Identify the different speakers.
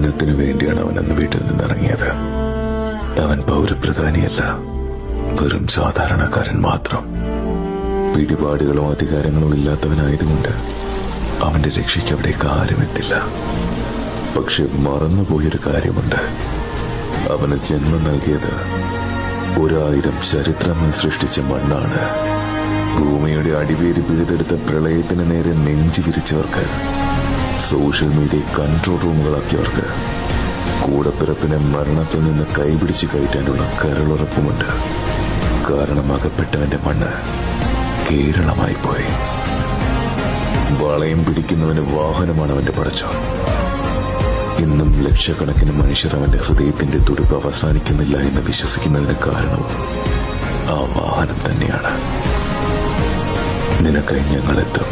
Speaker 1: ഉന്നത്തിനു വേണ്ടിയാണ് അവൻ അന്ന് വീട്ടിൽ നിന്നിറങ്ങിയത്. അവൻ പൗരപ്രധാനിയല്ല, വെറും സാധാരണക്കാരൻ മാത്രം. പിടിപാടുകളോ അധികാരങ്ങളോ ഇല്ലാത്തവനായതുകൊണ്ട് അവന്റെ രക്ഷയ്ക്ക് അവിടേക്ക് ആരും എത്തില്ല. പക്ഷെ മറന്നുപോയൊരു കാര്യമുണ്ട്. അവന് ജന്മം നൽകിയത് 1000 ചരിത്രങ്ങൾ സൃഷ്ടിച്ച മണ്ണാണ്. ഭൂമിയുടെ അടിവേര് പിഴുതെടുത്ത പ്രളയത്തിന് നേരെ നെഞ്ചു വിരിച്ചവർക്ക്, സോഷ്യൽ മീഡിയ കൺട്രോൾ റൂമുകളാക്കിയവർക്ക്, കൂടപ്പിറപ്പിനെ മരണത്തിൽ നിന്ന് കൈപിടിച്ച് കയറ്റാനുള്ള കരളുറപ്പുമുണ്ട്. കാരണം അകപ്പെട്ടവന്റെ മണ്ണ് കേരളമായി പോയി. വളയം പിടിക്കുന്നവന് വാഹനമാണ് അവന്റെ പടച്ചോൻ. ഇന്നും ലക്ഷക്കണക്കിന് മനുഷ്യർ അവന്റെ ഹൃദയത്തിന്റെ തുടിപ്പ് അവസാനിക്കുന്നില്ല എന്ന് വിശ്വസിക്കുന്നതിന് കാരണവും ആ വാഹനം തന്നെയാണ്. നിനക്കായി ഞങ്ങളെത്തും.